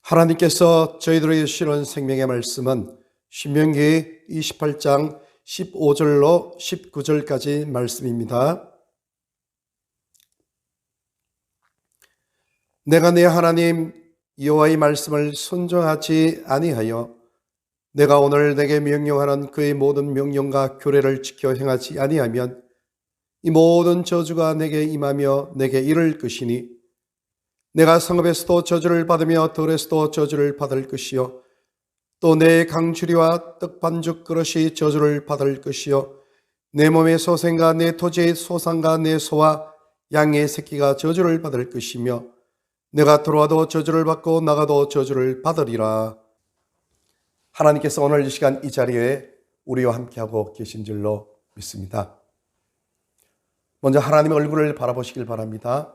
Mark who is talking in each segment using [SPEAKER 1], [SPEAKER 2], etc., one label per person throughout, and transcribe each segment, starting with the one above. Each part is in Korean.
[SPEAKER 1] 하나님께서 저희들에게 주시는 생명의 말씀은 신명기 28장 15절로 19절까지 말씀입니다. 내가 내 하나님 여호와의 말씀을 순종하지 아니하여 내가 오늘 내게 명령하는 그의 모든 명령과 규례를 지켜 행하지 아니하면 이 모든 저주가 내게 임하며 내게 이를 것이니 내가 성읍에서도 저주를 받으며 들에서도 저주를 받을 것이요 또 내 강주리와 떡반죽 그릇이 저주를 받을 것이요 내 몸의 소생과 내 토지의 소산과 내 소와 양의 새끼가 저주를 받을 것이며 내가 들어와도 저주를 받고 나가도 저주를 받으리라. 하나님께서 오늘 이 시간 이 자리에 우리와 함께하고 계신 줄로 믿습니다. 먼저 하나님의 얼굴을 바라보시길 바랍니다.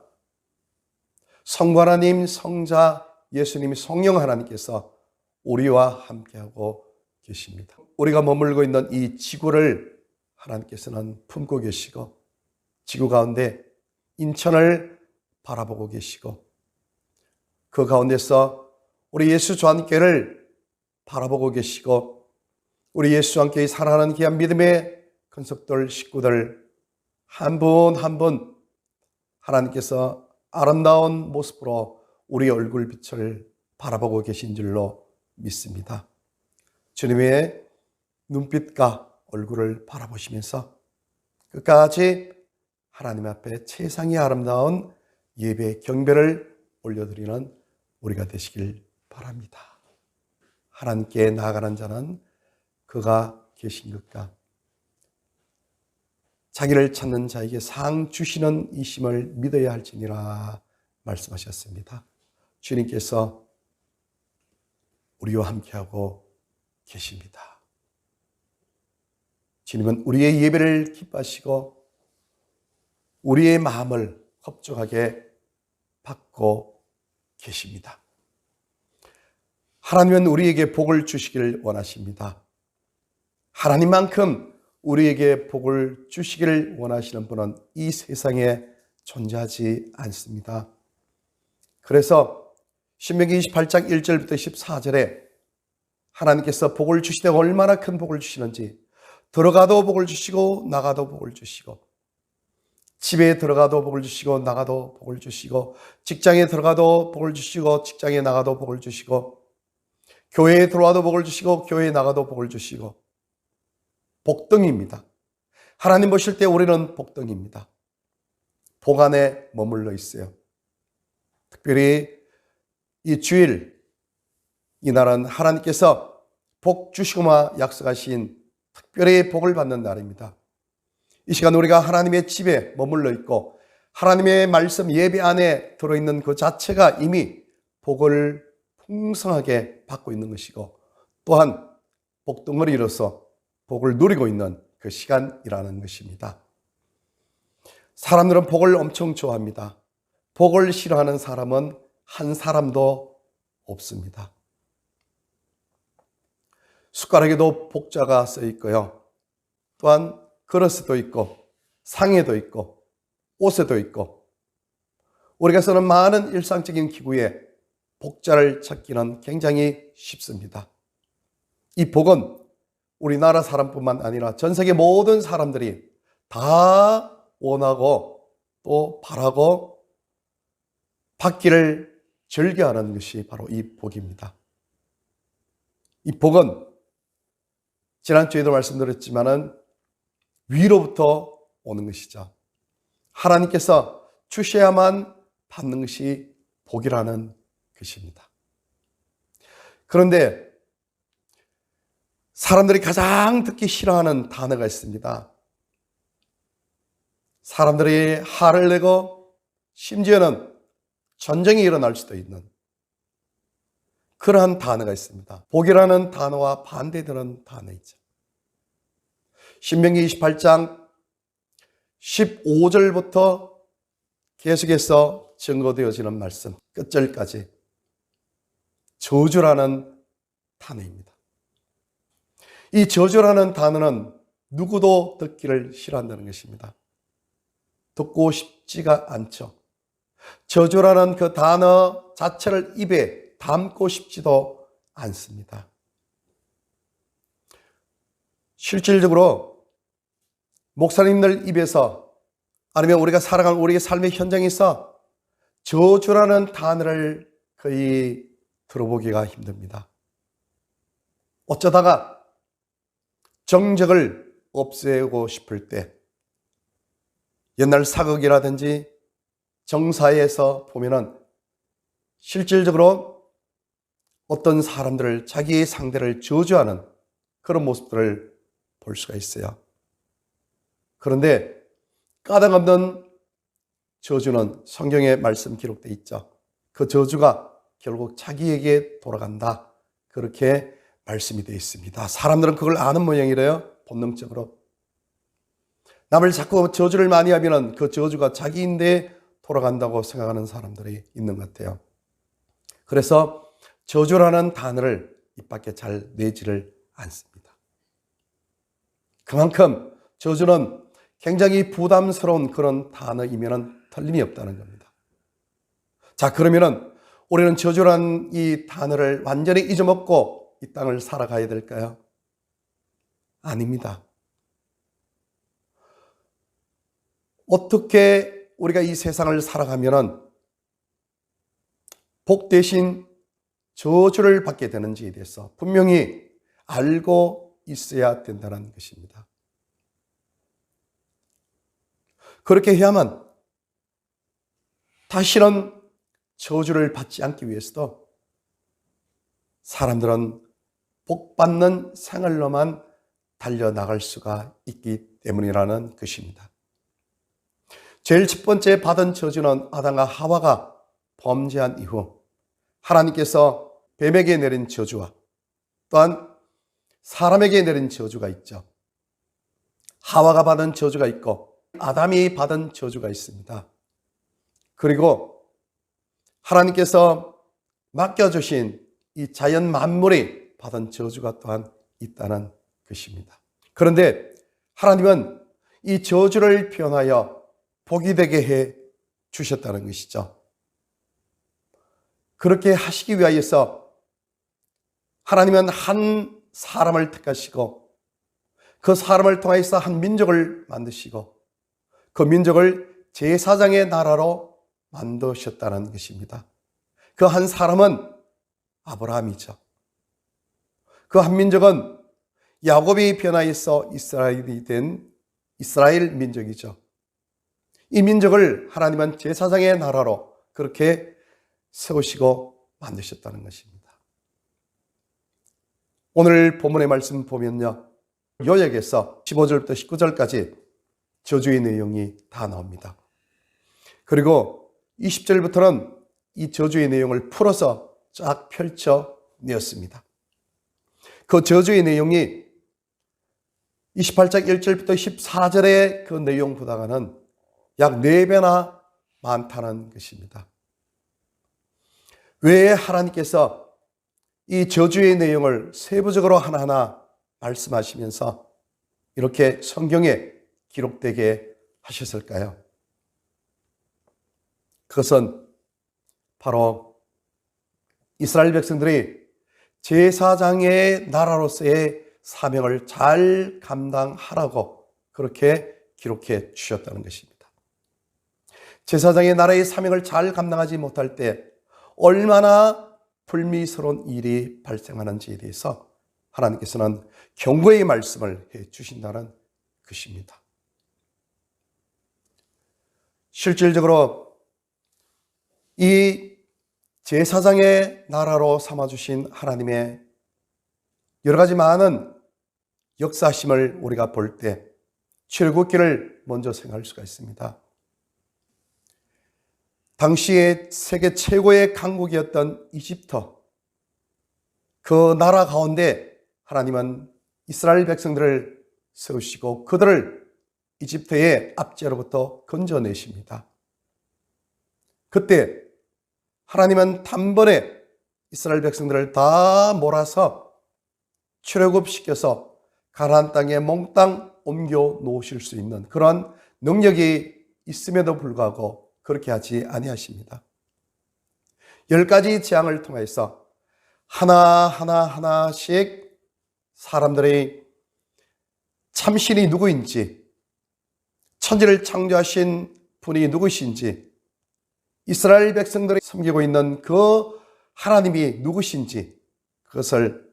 [SPEAKER 1] 성부 하나님, 성자 예수님, 성령 하나님께서 우리와 함께하고 계십니다. 우리가 머물고 있는 이 지구를 하나님께서는 품고 계시고 지구 가운데 인천을 바라보고 계시고 그 가운데서 우리 예수 주 함께를 바라보고 계시고 우리 예수 주 함께 살아가는 귀한 믿음의 큰속들 식구들 한 분 한 분 하나님께서 아름다운 모습으로 우리 얼굴빛을 바라보고 계신 줄로 믿습니다. 주님의 눈빛과 얼굴을 바라보시면서 끝까지 하나님 앞에 최상의 아름다운 예배 경배를 올려드리는 우리가 되시길 바랍니다. 하나님께 나아가는 자는 그가 계신 것과 자기를 찾는 자에게 상 주시는 이심을 믿어야 할지니라 말씀하셨습니다. 주님께서 우리와 함께하고 계십니다. 주님은 우리의 예배를 기뻐하시고 우리의 마음을 흡족하게 받고 계십니다. 하나님은 우리에게 복을 주시기를 원하십니다. 하나님만큼 우리에게 복을 주시기를 원하시는 분은 이 세상에 존재하지 않습니다. 그래서 신명기 28장 1절부터 14절에 하나님께서 복을 주시되 얼마나 큰 복을 주시는지 들어가도 복을 주시고 나가도 복을 주시고 집에 들어가도 복을 주시고 나가도 복을 주시고 직장에 들어가도 복을 주시고 직장에 나가도 복을 주시고 교회에 들어와도 복을 주시고 교회에 나가도 복을 주시고 복덩이입니다. 하나님 보실 때 우리는 복덩이입니다. 복 안에 머물러 있어요. 특별히 이 주일, 이날은 하나님께서 복 주시고마 약속하신 특별히 복을 받는 날입니다. 이 시간 우리가 하나님의 집에 머물러 있고 하나님의 말씀 예배 안에 들어있는 그 자체가 이미 복을 풍성하게 받고 있는 것이고 또한 복덩어리로서 복을 누리고 있는 그 시간이라는 것입니다. 사람들은 복을 엄청 좋아합니다. 복을 싫어하는 사람은 한 사람도 없습니다. 숟가락에도 복자가 써 있고요. 또한 그릇에도 있고 상에도 있고 옷에도 있고 우리가 쓰는 많은 일상적인 기구에 복자를 찾기는 굉장히 쉽습니다. 이 복은 우리나라 사람뿐만 아니라 전 세계 모든 사람들이 다 원하고 또 바라고 받기를 즐겨하는 것이 바로 이 복입니다. 이 복은 지난주에도 말씀드렸지만은 위로부터 오는 것이죠. 하나님께서 주셔야만 받는 것이 복이라는 것입니다. 그런데 사람들이 가장 듣기 싫어하는 단어가 있습니다. 사람들이 화를 내고 심지어는 전쟁이 일어날 수도 있는 그러한 단어가 있습니다. 복이라는 단어와 반대되는 단어 있죠. 신명기 28장 15절부터 계속해서 증거되어지는 말씀 끝절까지 저주라는 단어입니다. 이 저주라는 단어는 누구도 듣기를 싫어한다는 것입니다. 듣고 싶지가 않죠. 저주라는 그 단어 자체를 입에 담고 싶지도 않습니다. 실질적으로 목사님들 입에서 아니면 우리가 살아가는 우리의 삶의 현장에서 저주라는 단어를 거의 들어보기가 힘듭니다. 어쩌다가 정적을 없애고 싶을 때 옛날 사극이라든지 정사에서 보면은 실질적으로 어떤 사람들을 자기의 상대를 저주하는 그런 모습들을 볼 수가 있어요. 그런데 까닭없는 저주는 성경에 말씀 기록되어 있죠. 그 저주가 결국 자기에게 돌아간다. 그렇게 말씀이 되어 있습니다. 사람들은 그걸 아는 모양이래요. 본능적으로. 남을 자꾸 저주를 많이 하면 그 저주가 자기인데 돌아간다고 생각하는 사람들이 있는 것 같아요. 그래서 저주라는 단어를 입 밖에 잘 내지를 않습니다. 그만큼 저주는 굉장히 부담스러운 그런 단어이면 틀림이 없다는 겁니다. 자, 그러면은 우리는 저주란 이 단어를 완전히 잊어먹고 이 땅을 살아가야 될까요? 아닙니다. 어떻게 우리가 이 세상을 살아가면은 복 대신 저주를 받게 되는지에 대해서 분명히 알고 있어야 된다는 것입니다. 그렇게 해야만 다시는 저주를 받지 않기 위해서도 사람들은 복받는 생활로만 달려나갈 수가 있기 때문이라는 것입니다. 제일 첫 번째 받은 저주는 아담과 하와가 범죄한 이후 하나님께서 뱀에게 내린 저주와 또한 사람에게 내린 저주가 있죠. 하와가 받은 저주가 있고 아담이 받은 저주가 있습니다. 그리고 하나님께서 맡겨주신 이 자연 만물이 받은 저주가 또한 있다는 것입니다. 그런데 하나님은 이 저주를 변하여 복이 되게 해 주셨다는 것이죠. 그렇게 하시기 위하여서 하나님은 한 사람을 택하시고 그 사람을 통해서 한 민족을 만드시고 그 민족을 제사장의 나라로 만드셨다는 것입니다. 그 한 사람은 아브라함이죠. 그 한 민족은 야곱이 변화해서 이스라엘이 된 이스라엘 민족이죠. 이 민족을 하나님은 제사장의 나라로 그렇게 세우시고 만드셨다는 것입니다. 오늘 본문의 말씀 보면요, 요약에서 15절부터 19절까지 저주의 내용이 다 나옵니다. 그리고 20절부터는 이 저주의 내용을 풀어서 쫙 펼쳐내었습니다. 그 저주의 내용이 28장 1절부터 14절의 그 내용보다는 약 4배나 많다는 것입니다. 왜 하나님께서 이 저주의 내용을 세부적으로 하나하나 말씀하시면서 이렇게 성경에 기록되게 하셨을까요? 그것은 바로 이스라엘 백성들이 제사장의 나라로서의 사명을 잘 감당하라고 그렇게 기록해 주셨다는 것입니다. 제사장의 나라의 사명을 잘 감당하지 못할 때 얼마나 불미스러운 일이 발생하는지에 대해서 하나님께서는 경고의 말씀을 해 주신다는 것입니다. 실질적으로 이 제사장의 나라로 삼아주신 하나님의 여러 가지 많은 역사심을 우리가 볼 때 출애굽기를 먼저 생각할 수가 있습니다. 당시에 세계 최고의 강국이었던 이집트, 그 나라 가운데 하나님은 이스라엘 백성들을 세우시고 그들을 이집트의 압제로부터 건져내십니다. 그때 하나님은 단번에 이스라엘 백성들을 다 몰아서 출애굽시켜서 가나안 땅에 몽땅 옮겨 놓으실 수 있는 그런 능력이 있음에도 불구하고 그렇게 하지 아니하십니다. 10가지 재앙을 통해서 하나씩 사람들이 참신이 누구인지, 천지를 창조하신 분이 누구신지, 이스라엘 백성들이 섬기고 있는 그 하나님이 누구신지 그것을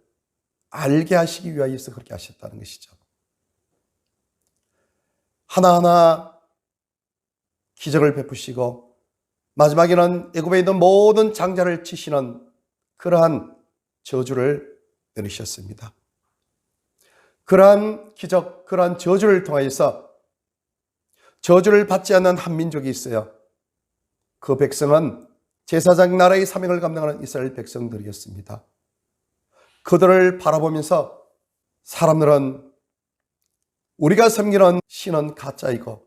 [SPEAKER 1] 알게 하시기 위하여서 그렇게 하셨다는 것이죠. 하나하나 기적을 베푸시고 마지막에는 애굽에 있는 모든 장자를 치시는 그러한 저주를 내리셨습니다. 그러한 기적, 그러한 저주를 통하여서 저주를 받지 않는 한 민족이 있어요. 그 백성은 제사장 나라의 사명을 감당하는 이스라엘 백성들이었습니다. 그들을 바라보면서 사람들은 우리가 섬기는 신은 가짜이고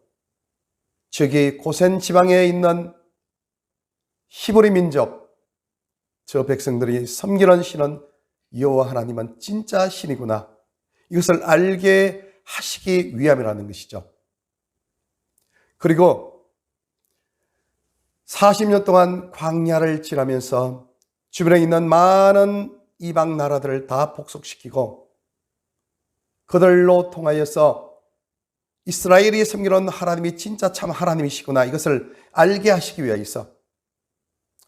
[SPEAKER 1] 저기 고센 지방에 있는 히브리 민족, 저 백성들이 섬기는 신은 여호와 하나님은 진짜 신이구나, 이것을 알게 하시기 위함이라는 것이죠. 그리고 40년 동안 광야를 지나면서 주변에 있는 많은 이방 나라들을 다 복속시키고 그들로 통하여서 이스라엘이 섬기는 하나님이 진짜 참 하나님이시구나, 이것을 알게 하시기 위하여서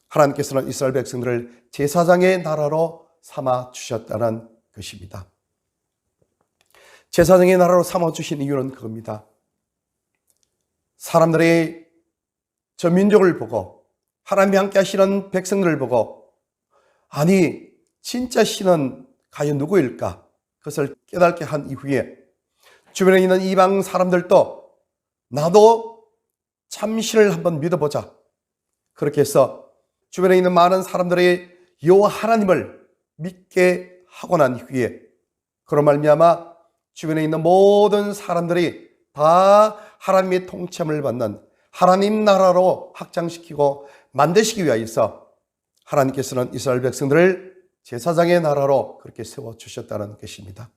[SPEAKER 1] 하나님께서는 이스라엘 백성들을 제사장의 나라로 삼아 주셨다는 것입니다. 제사장의 나라로 삼아 주신 이유는 그겁니다. 사람들이 저 민족을 보고 하나님이 함께 하시는 백성들을 보고 아니 진짜 신은 과연 누구일까? 그것을 깨닫게 한 이후에 주변에 있는 이방 사람들도 나도 참신을 한번 믿어보자, 그렇게 해서 주변에 있는 많은 사람들이 여호와 하나님을 믿게 하고 난 후에 그런 말미암아 주변에 있는 모든 사람들이 다 하나님의 통치함을 받는 하나님 나라로 확장시키고 만드시기 위하여서 하나님께서는 이스라엘 백성들을 제사장의 나라로 그렇게 세워주셨다는 것입니다.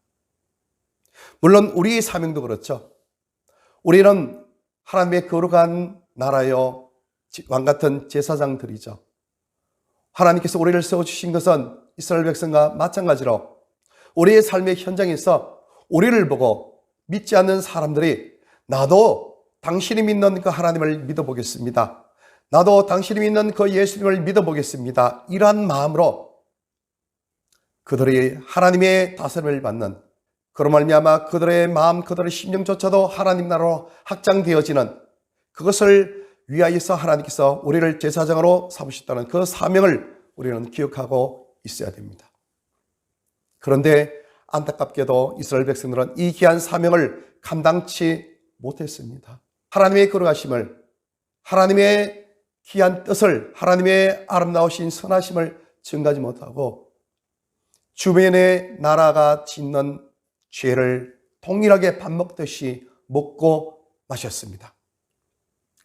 [SPEAKER 1] 물론 우리의 사명도 그렇죠. 우리는 하나님의 거룩한 나라요 왕같은 제사장들이죠. 하나님께서 우리를 세워주신 것은 이스라엘 백성과 마찬가지로 우리의 삶의 현장에서 우리를 보고 믿지 않는 사람들이 나도 당신이 믿는 그 하나님을 믿어보겠습니다, 나도 당신이 믿는 그 예수님을 믿어보겠습니다, 이러한 마음으로 그들이 하나님의 다스림을 받는, 그로 말미암아 그들의 마음, 그들의 심령조차도 하나님 나라로 확장되어지는, 그것을 위하여서 하나님께서 우리를 제사장으로 삼으셨다는 그 사명을 우리는 기억하고 있어야 됩니다. 그런데 안타깝게도 이스라엘 백성들은 이 귀한 사명을 감당치 못했습니다. 하나님의 거룩하심을, 하나님의 귀한 뜻을, 하나님의 아름다우신 선하심을 증가하지 못하고 주변의 나라가 짓는 죄를 동일하게 밥 먹듯이 먹고 마셨습니다.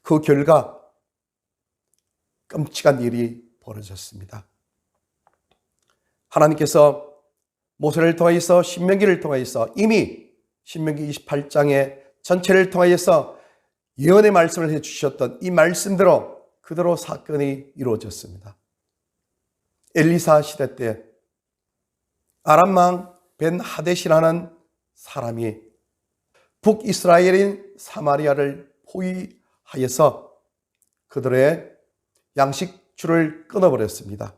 [SPEAKER 1] 그 결과 끔찍한 일이 벌어졌습니다. 하나님께서 모세를 통하여서 신명기를 통하여서 이미 신명기 28장의 전체를 통하여서 예언의 말씀을 해주셨던 이 말씀대로 그대로 사건이 이루어졌습니다. 엘리사 시대 때 아람 왕 벤 하댓이라는 사람이 북이스라엘인 사마리아를 포위하여서 그들의 양식줄을 끊어버렸습니다.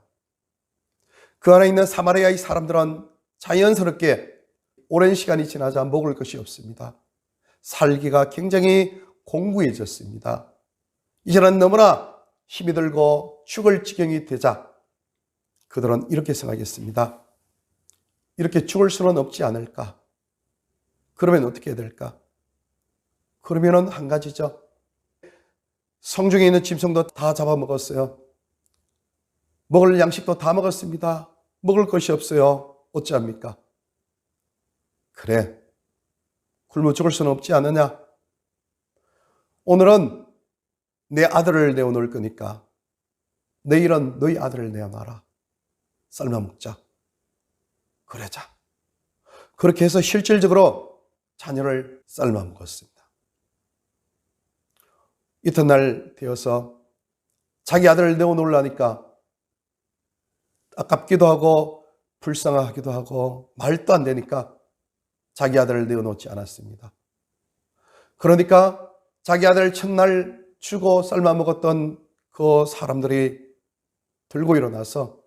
[SPEAKER 1] 그 안에 있는 사마리아의 사람들은 자연스럽게 오랜 시간이 지나자 먹을 것이 없습니다. 살기가 굉장히 공고해졌습니다. 이제는 너무나 힘이 들고 죽을 지경이 되자 그들은 이렇게 생각했습니다. 이렇게 죽을 수는 없지 않을까? 그러면 어떻게 해야 될까? 그러면은 한 가지죠. 성중에 있는 짐승도 다 잡아먹었어요. 먹을 양식도 다 먹었습니다. 먹을 것이 없어요. 어찌합니까? 그래, 굶어 죽을 수는 없지 않느냐? 오늘은 내 아들을 내어놓을 거니까 내일은 너희 아들을 내어놔라. 삶아 먹자. 그러자. 그렇게 해서 실질적으로 자녀를 삶아 먹었습니다. 이튿날 되어서 자기 아들을 내어놓으려니까 아깝기도 하고 불쌍하기도 하고 말도 안 되니까 자기 아들을 내어놓지 않았습니다. 그러니까 자기 아들 첫날 주고 삶아 먹었던 그 사람들이 들고 일어나서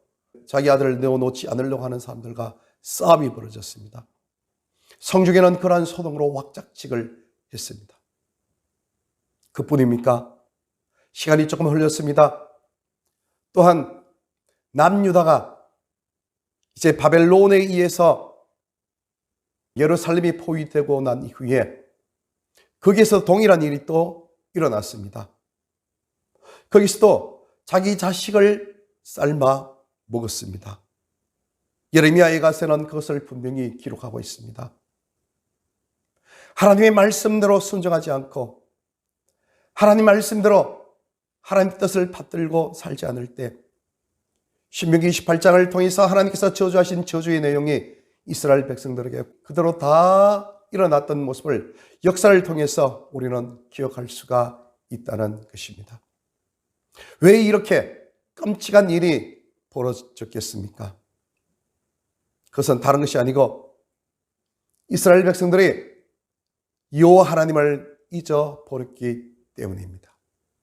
[SPEAKER 1] 자기 아들을 내어놓지 않으려고 하는 사람들과 싸움이 벌어졌습니다. 성중에는 그러한 소동으로 왁작직을 했습니다. 그뿐입니까? 시간이 조금 흘렸습니다. 또한 남유다가 이제 바벨론에 의해서 예루살렘이 포위되고 난 이후에 거기에서 동일한 일이 또 일어났습니다. 거기서도 자기 자식을 삶아 먹었습니다. 예레미야에 가서는 그것을 분명히 기록하고 있습니다. 하나님의 말씀대로 순종하지 않고 하나님 말씀대로 하나님 뜻을 받들고 살지 않을 때 신명기 28장을 통해서 하나님께서 저주하신 저주의 내용이 이스라엘 백성들에게 그대로 다 일어났던 모습을 역사를 통해서 우리는 기억할 수가 있다는 것입니다. 왜 이렇게 끔찍한 일이 벌어졌겠습니까? 그것은 다른 것이 아니고 이스라엘 백성들이 여호와 하나님을 잊어버렸기 때문입니다.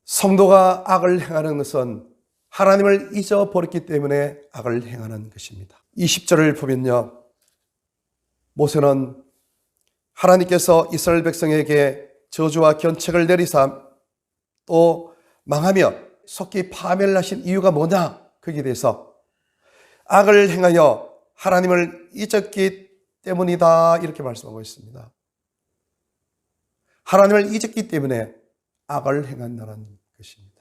[SPEAKER 1] 성도가 악을 행하는 것은 하나님을 잊어버렸기 때문에 악을 행하는 것입니다. 20절을 보면요, 모세는 하나님께서 이스라엘 백성에게 저주와 견책을 내리사 또 망하며 속히 파멸하신 이유가 뭐냐, 거기에 대해서 악을 행하여 하나님을 잊었기 때문이다, 이렇게 말씀하고 있습니다. 하나님을 잊었기 때문에 악을 행한다는 것입니다.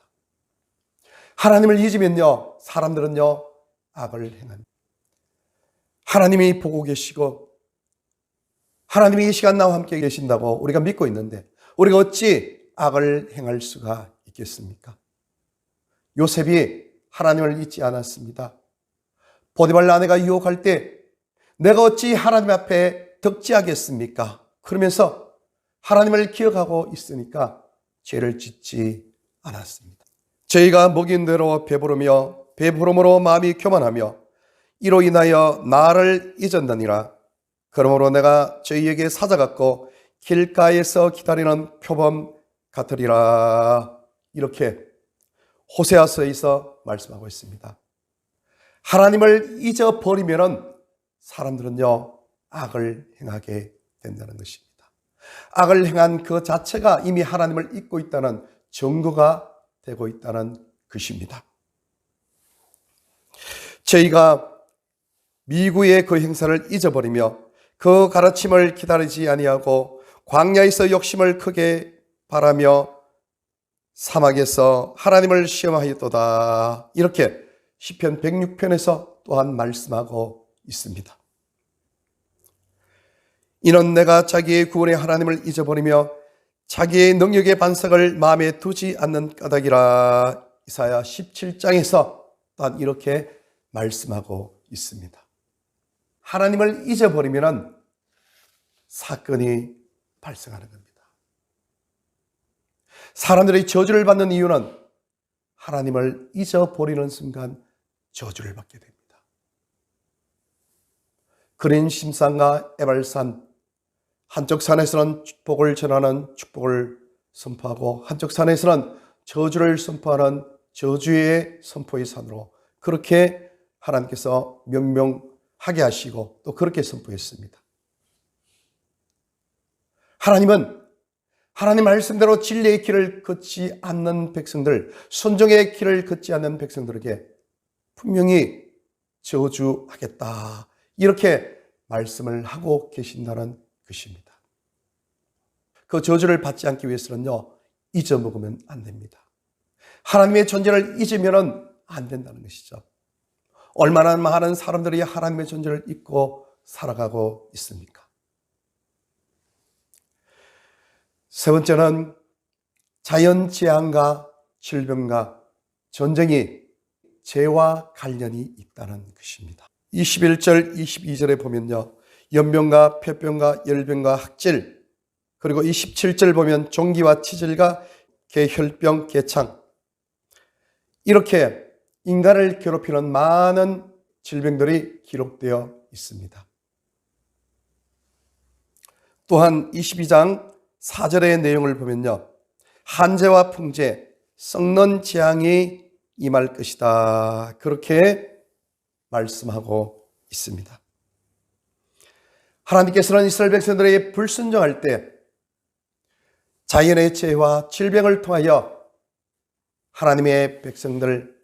[SPEAKER 1] 하나님을 잊으면요, 사람들은요, 악을 행합니다. 하나님이 보고 계시고 하나님이 이 시간 나와 함께 계신다고 우리가 믿고 있는데 우리가 어찌 악을 행할 수가 있겠습니까? 요셉이 하나님을 잊지 않았습니다. 보디발 아내가 유혹할 때 내가 어찌 하나님 앞에 덕지하겠습니까? 그러면서 하나님을 기억하고 있으니까 죄를 짓지 않았습니다. 저희가 먹인 대로 배부르며 배부름으로 마음이 교만하며 이로 인하여 나를 잊었느니라. 그러므로 내가 저희에게 사자 같고 길가에서 기다리는 표범 같으리라. 이렇게 호세아서에서 말씀하고 있습니다. 하나님을 잊어버리면 사람들은요, 악을 행하게 된다는 것입니다. 악을 행한 그 자체가 이미 하나님을 잊고 있다는 증거가 되고 있다는 것입니다. 저희가 미구의 그 행사를 잊어버리며 그 가르침을 기다리지 아니하고 광야에서 욕심을 크게 바라며 사막에서 하나님을 시험하였도다. 이렇게 시편 106편에서 또한 말씀하고 있습니다. 이는 내가 자기의 구원의 하나님을 잊어버리며 자기의 능력의 반석을 마음에 두지 않는 까닭이라. 이사야 17장에서 또한 이렇게 말씀하고 있습니다. 하나님을 잊어버리면 사건이 발생하는 겁니다. 사람들이 저주를 받는 이유는 하나님을 잊어버리는 순간 저주를 받게 됩니다. 그린 심산과 에발산, 한쪽 산에서는 축복을 전하는 축복을 선포하고 한쪽 산에서는 저주를 선포하는 저주의 선포의 산으로 그렇게 하나님께서 명명하게 하시고 또 그렇게 선포했습니다. 하나님은 하나님 말씀대로 진리의 길을 걷지 않는 백성들, 순종의 길을 걷지 않는 백성들에게 분명히 저주하겠다, 이렇게 말씀을 하고 계신다는 것입니다. 그 저주를 받지 않기 위해서는요, 잊어먹으면 안 됩니다. 하나님의 존재를 잊으면 안 된다는 것이죠. 얼마나 많은 사람들이 하나님의 존재를 잊고 살아가고 있습니까? 세 번째는 자연재앙과 질병과 전쟁이 죄와 관련이 있다는 것입니다. 21절, 22절에 보면요, 연병과 폐병과 열병과 학질, 그리고 27절 보면 종기와 치질과 개혈병, 개창, 이렇게 인간을 괴롭히는 많은 질병들이 기록되어 있습니다. 또한 22장 4절의 내용을 보면요, 한재와 풍재, 썩는 재앙이 임할 것이다, 그렇게 말씀하고 있습니다. 하나님께서는 이스라엘 백성들에게 불순종할 때 자연의 재해와 질병을 통하여 하나님의 백성들,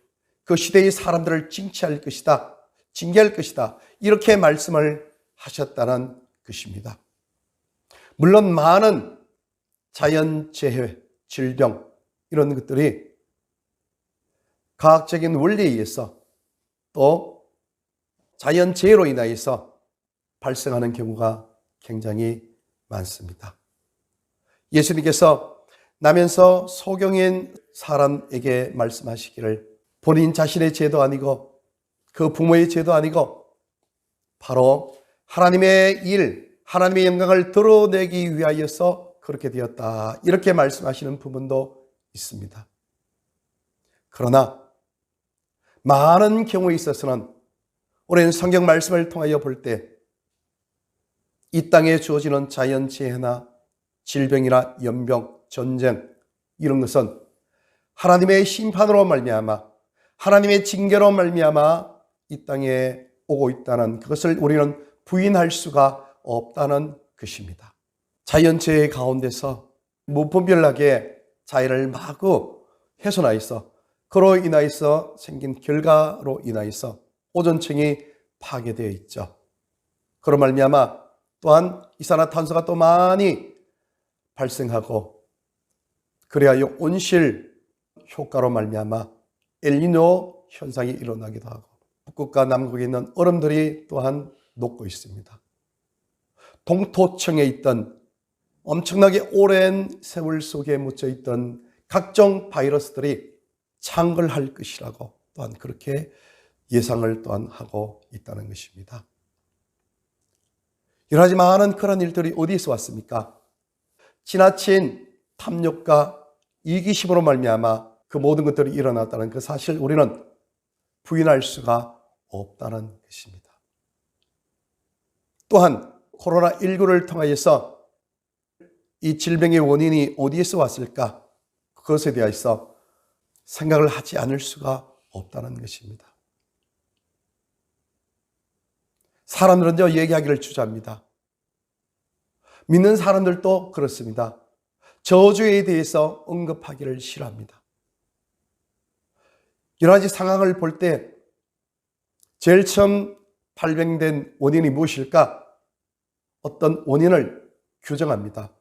[SPEAKER 1] 그 시대의 사람들을 징치할 것이다, 징계할 것이다, 이렇게 말씀을 하셨다는 것입니다. 물론 많은 자연재해, 질병, 이런 것들이 과학적인 원리에 의해서 또 자연재해로 인하여서 발생하는 경우가 굉장히 많습니다. 예수님께서 나면서 소경인 사람에게 말씀하시기를 본인 자신의 죄도 아니고 그 부모의 죄도 아니고 바로 하나님의 일, 하나님의 영광을 드러내기 위하여서 그렇게 되었다, 이렇게 말씀하시는 부분도 있습니다. 그러나 많은 경우에 있어서는 오랜 성경 말씀을 통하여 볼 때 이 땅에 주어지는 자연재해나 질병이나 연병, 전쟁, 이런 것은 하나님의 심판으로 말미암아, 하나님의 징계로 말미암아 이 땅에 오고 있다는 그것을 우리는 부인할 수가 없다는 것입니다. 자연재해 가운데서 무분별하게 자연을 마구 훼손하여서 그로 인하여서 생긴 결과로 인하여서 오존층이 파괴되어 있죠. 그로 말미암아 또한 이산화탄소가 또 많이 발생하고, 그래야 온실 효과로 말미암아 엘니뇨 현상이 일어나기도 하고, 북극과 남극에 있는 얼음들이 또한 녹고 있습니다. 동토층에 있던 엄청나게 오랜 세월 속에 묻혀 있던 각종 바이러스들이 창궐할 것이라고 또한 그렇게 예상을 또한 하고 있다는 것입니다. 여러 가지 많은 그런 일들이 어디에서 왔습니까? 지나친 탐욕과 이기심으로 말미암아 그 모든 것들이 일어났다는 그 사실, 우리는 부인할 수가 없다는 것입니다. 또한 코로나19를 통하여서 이 질병의 원인이 어디에서 왔을까, 그것에 대해서 생각을 하지 않을 수가 없다는 것입니다. 사람들은 얘기하기를 주저합니다. 믿는 사람들도 그렇습니다. 저주에 대해서 언급하기를 싫어합니다. 여러 가지 상황을 볼 때 제일 처음 발병된 원인이 무엇일까? 어떤 원인을 규정합니다.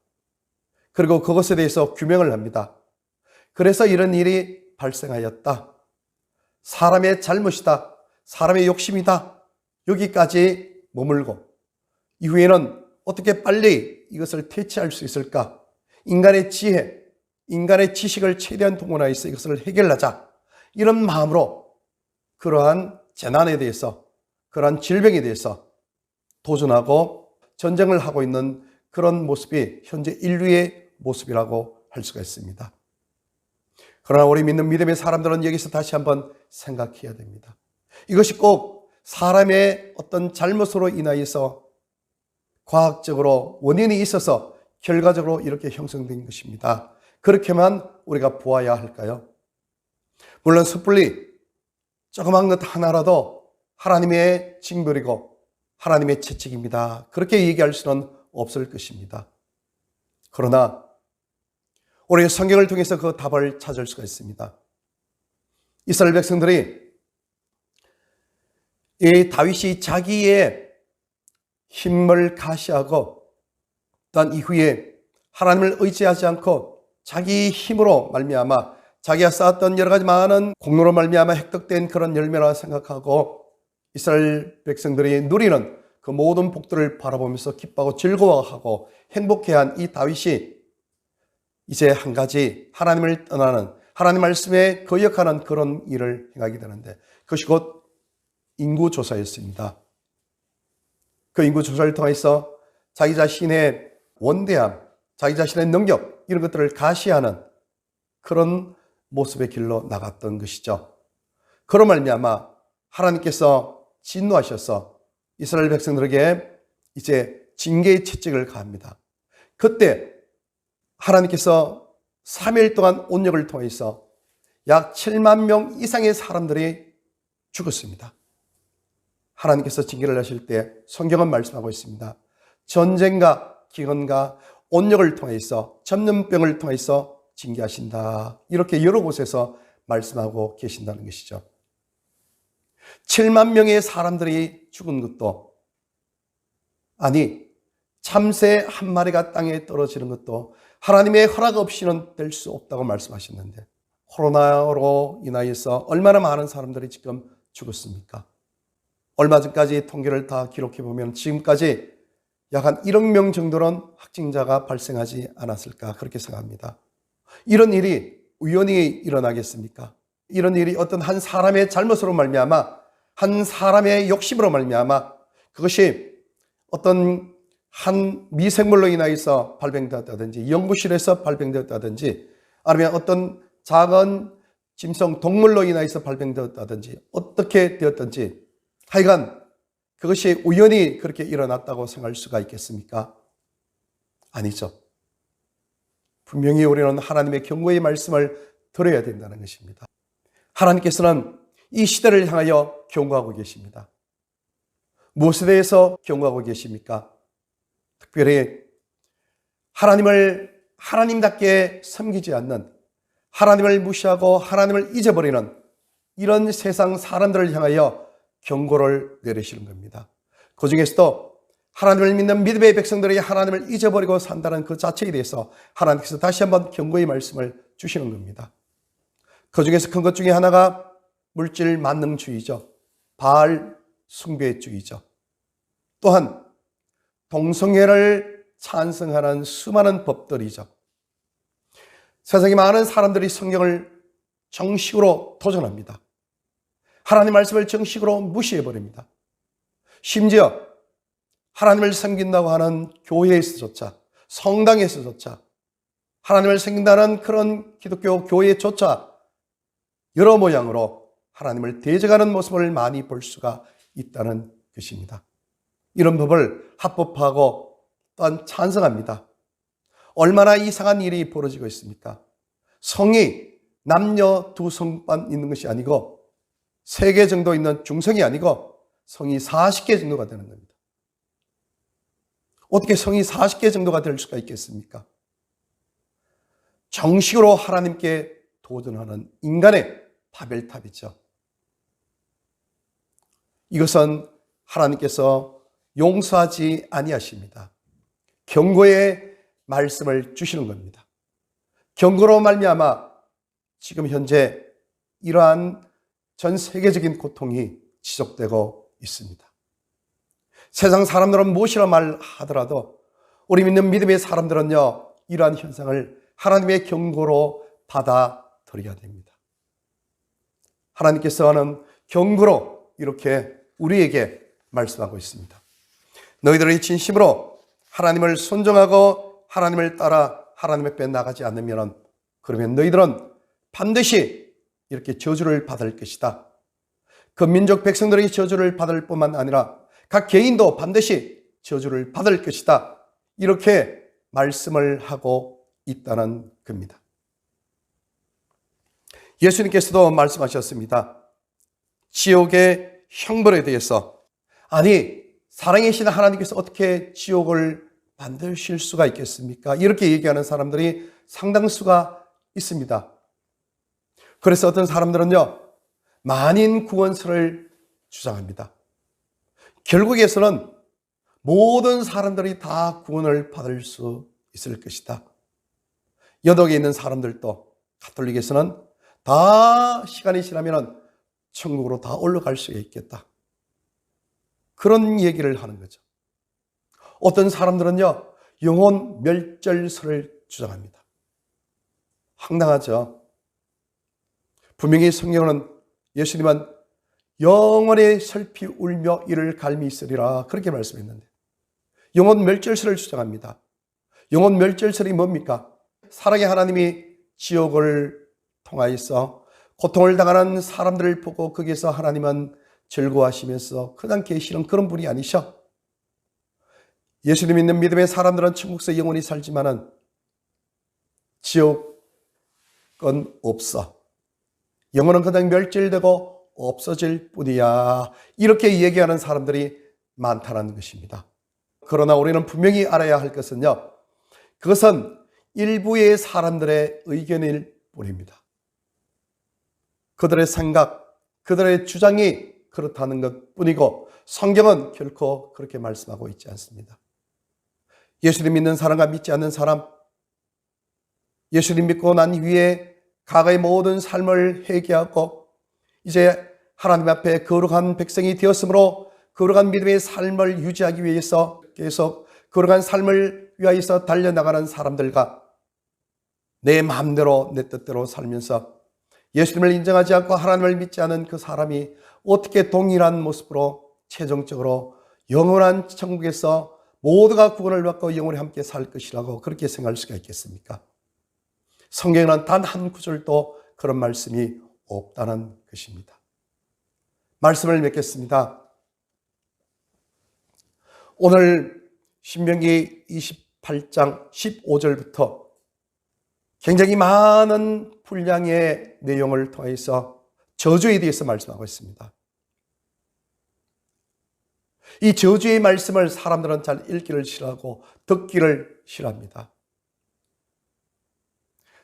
[SPEAKER 1] 그리고 그것에 대해서 규명을 합니다. 그래서 이런 일이 발생하였다, 사람의 잘못이다, 사람의 욕심이다, 여기까지 머물고 이후에는 어떻게 빨리 이것을 퇴치할 수 있을까? 인간의 지혜, 인간의 지식을 최대한 동원하여서 이것을 해결하자, 이런 마음으로 그러한 재난에 대해서, 그러한 질병에 대해서 도전하고 전쟁을 하고 있는 그런 모습이 현재 인류의 모습이라고 할 수가 있습니다. 그러나 우리 믿는 믿음의 사람들은 여기서 다시 한번 생각해야 됩니다. 이것이 꼭 사람의 어떤 잘못으로 인하여서 과학적으로 원인이 있어서 결과적으로 이렇게 형성된 것입니다. 그렇게만 우리가 보아야 할까요? 물론 섣불리 조그만 것 하나라도 하나님의 징벌이고 하나님의 채찍입니다, 그렇게 얘기할 수는 없을 것입니다. 그러나 우리가 성경을 통해서 그 답을 찾을 수가 있습니다. 이스라엘 백성들이 이 다윗이 자기의 힘을 가시하고 또한 이후에 하나님을 의지하지 않고 자기 힘으로 말미암아 자기가 쌓았던 여러 가지 많은 공로로 말미암아 획득된 그런 열매라 생각하고 이스라엘 백성들이 누리는 그 모든 복들을 바라보면서 기뻐하고 즐거워하고 행복해한 이 다윗이 이제 한 가지 하나님을 떠나는, 하나님 말씀에 거역하는 그런 일을 행하게 되는데, 그것이 곧 인구조사였습니다. 그 인구조사를 통해서 자기 자신의 원대함, 자기 자신의 능력, 이런 것들을 가시하는 그런 모습의 길로 나갔던 것이죠. 그로 말미암아 하나님께서 진노하셔서 이스라엘 백성들에게 이제 징계의 채찍을 가합니다. 그때 하나님께서 3일 동안 온역을 통해서 약 7만 명 이상의 사람들이 죽었습니다. 하나님께서 징계를 하실 때 성경은 말씀하고 있습니다. 전쟁과 기근과 온역을 통해서 전염병을 통해서 징계하신다. 이렇게 여러 곳에서 말씀하고 계신다는 것이죠. 7만 명의 사람들이 죽은 것도 아니 참새 한 마리가 땅에 떨어지는 것도 하나님의 허락 없이는 될 수 없다고 말씀하셨는데 코로나로 인하여서 얼마나 많은 사람들이 지금 죽었습니까? 얼마 전까지 통계를 다 기록해 보면 지금까지 약 한 1억 명 정도는 확진자가 발생하지 않았을까 그렇게 생각합니다. 이런 일이 우연히 일어나겠습니까? 이런 일이 어떤 한 사람의 잘못으로 말미암아 한 사람의 욕심으로 말미암아 그것이 어떤 한 미생물로 인하여서 발병되었다든지 연구실에서 발병되었다든지 아니면 어떤 작은 짐승 동물로 인하여서 발병되었다든지 어떻게 되었든지 하여간 그것이 우연히 그렇게 일어났다고 생각할 수가 있겠습니까? 아니죠. 분명히 우리는 하나님의 경고의 말씀을 들어야 된다는 것입니다. 하나님께서는 이 시대를 향하여 경고하고 계십니다. 무엇에 대해서 경고하고 계십니까? 특별히 하나님을 하나님답게 섬기지 않는, 하나님을 무시하고 하나님을 잊어버리는 이런 세상 사람들을 향하여 경고를 내리시는 겁니다. 그 중에서도 하나님을 믿는 믿음의 백성들이 하나님을 잊어버리고 산다는 그 자체에 대해서 하나님께서 다시 한번 경고의 말씀을 주시는 겁니다. 그 중에서 큰 것 중에 하나가 물질 만능주의죠. 바알 숭배주의죠. 또한 동성애를 찬성하는 수많은 법들이죠. 세상에 많은 사람들이 성경을 정식으로 도전합니다. 하나님 말씀을 정식으로 무시해버립니다. 심지어 하나님을 섬긴다고 하는 교회에서조차, 성당에서조차, 하나님을 섬긴다는 그런 기독교 교회조차 여러 모양으로 하나님을 대적하는 모습을 많이 볼 수가 있다는 것입니다. 이런 법을 합법화하고 또한 찬성합니다. 얼마나 이상한 일이 벌어지고 있습니까? 성이 남녀 두 성만 있는 것이 아니고 3개 정도 있는 중성이 아니고 성이 40개 정도가 되는 겁니다. 어떻게 성이 40개 정도가 될 수가 있겠습니까? 정식으로 하나님께 도전하는 인간의 바벨탑이죠. 이것은 하나님께서 용서하지 아니하십니다. 경고의 말씀을 주시는 겁니다. 경고로 말미암아 지금 현재 이러한 전 세계적인 고통이 지속되고 있습니다. 세상 사람들은 무엇이라 말하더라도 우리 믿는 믿음의 사람들은요, 이러한 현상을 하나님의 경고로 받아들여야 됩니다. 하나님께서는 경고로 이렇게 우리에게 말씀하고 있습니다. 너희들이 진심으로 하나님을 순종하고 하나님을 따라 하나님 앞에 나가지 않으면 그러면 너희들은 반드시 이렇게 저주를 받을 것이다. 그 민족 백성들이 저주를 받을 뿐만 아니라 각 개인도 반드시 저주를 받을 것이다. 이렇게 말씀을 하고 있다는 겁니다. 예수님께서도 말씀하셨습니다. 지옥의 형벌에 대해서 아니 사랑이신 하나님께서 어떻게 지옥을 만드실 수가 있겠습니까? 이렇게 얘기하는 사람들이 상당수가 있습니다. 그래서 어떤 사람들은요, 만인 구원설을 주장합니다. 결국에서는 모든 사람들이 다 구원을 받을 수 있을 것이다. 여덕에 있는 사람들도 가톨릭에서는 다 시간이 지나면 천국으로 다 올라갈 수 있겠다. 그런 얘기를 하는 거죠. 어떤 사람들은요, 영혼 멸절설을 주장합니다. 황당하죠. 분명히 성경은 예수님은 영원히 슬피 울며 이를 갈미 있으리라 그렇게 말씀했는데 영혼 멸절설을 주장합니다. 영혼 멸절설이 뭡니까? 사랑의 하나님이 지옥을 통하여서 고통을 당하는 사람들을 보고 거기에서 하나님은 즐거워하시면서 그냥 계시는 그런 분이 아니셔. 예수님 믿는 믿음의 사람들은 천국에서 영원히 살지만은 지옥은 없어. 영혼은 그냥 멸절되고 없어질 뿐이야. 이렇게 얘기하는 사람들이 많다는 것입니다. 그러나 우리는 분명히 알아야 할 것은요, 그것은 일부의 사람들의 의견일 뿐입니다. 그들의 생각, 그들의 주장이 그렇다는 것 뿐이고 성경은 결코 그렇게 말씀하고 있지 않습니다. 예수님 믿는 사람과 믿지 않는 사람, 예수님 믿고 난 후에 과거의 모든 삶을 회개하고 이제 하나님 앞에 거룩한 백성이 되었으므로 거룩한 믿음의 삶을 유지하기 위해서 계속 거룩한 삶을 위하여서 달려나가는 사람들과 내 마음대로 내 뜻대로 살면서 예수님을 인정하지 않고 하나님을 믿지 않은 그 사람이 어떻게 동일한 모습으로 최종적으로 영원한 천국에서 모두가 구원을 받고 영원히 함께 살 것이라고 그렇게 생각할 수가 있겠습니까? 성경에는 단 한 구절도 그런 말씀이 없다는 것입니다. 말씀을 맺겠습니다. 오늘 신명기 28장 15절부터 굉장히 많은 분량의 내용을 통해서 저주에 대해서 말씀하고 있습니다. 이 저주의 말씀을 사람들은 잘 읽기를 싫어하고 듣기를 싫어합니다.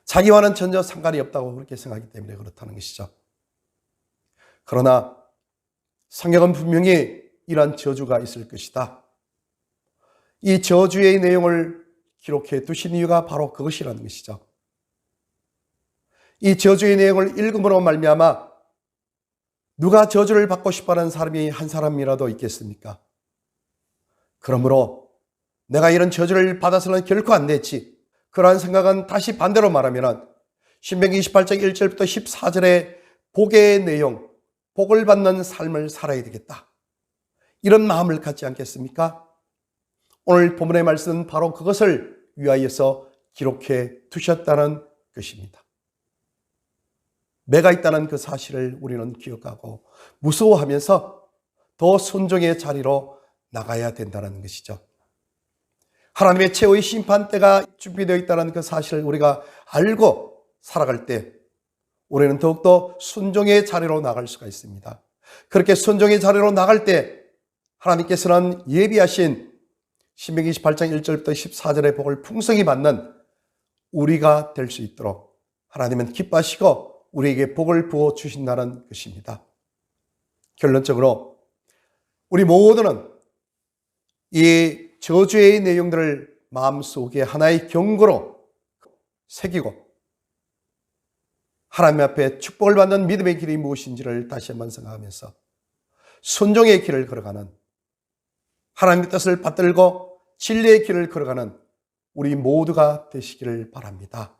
[SPEAKER 1] 자기와는 전혀 상관이 없다고 그렇게 생각하기 때문에 그렇다는 것이죠. 그러나 성경은 분명히 이러한 저주가 있을 것이다. 이 저주의 내용을 기록해 두신 이유가 바로 그것이라는 것이죠. 이 저주의 내용을 읽음으로 말미암아 누가 저주를 받고 싶어하는 사람이 한 사람이라도 있겠습니까? 그러므로 내가 이런 저주를 받아서는 결코 안 되지. 그러한 생각은 다시 반대로 말하면 신명기 28장 1절부터 14절의 복의 내용, 복을 받는 삶을 살아야 되겠다. 이런 마음을 갖지 않겠습니까? 오늘 본문의 말씀은 바로 그것을 위하여서 기록해 두셨다는 것입니다. 매가 있다는 그 사실을 우리는 기억하고 무서워하면서 더 순종의 자리로 나가야 된다는 것이죠. 하나님의 최후의 심판대가 준비되어 있다는 그 사실을 우리가 알고 살아갈 때 우리는 더욱더 순종의 자리로 나갈 수가 있습니다. 그렇게 순종의 자리로 나갈 때 하나님께서는 예비하신 신명기 28장 1절부터 14절의 복을 풍성히 받는 우리가 될 수 있도록 하나님은 기뻐하시고 우리에게 복을 부어 주신다는 것입니다. 결론적으로 우리 모두는 이 저주의 내용들을 마음속에 하나의 경고로 새기고 하나님 앞에 축복을 받는 믿음의 길이 무엇인지를 다시 한번 생각하면서 순종의 길을 걸어가는, 하나님의 뜻을 받들고 진리의 길을 걸어가는 우리 모두가 되시기를 바랍니다.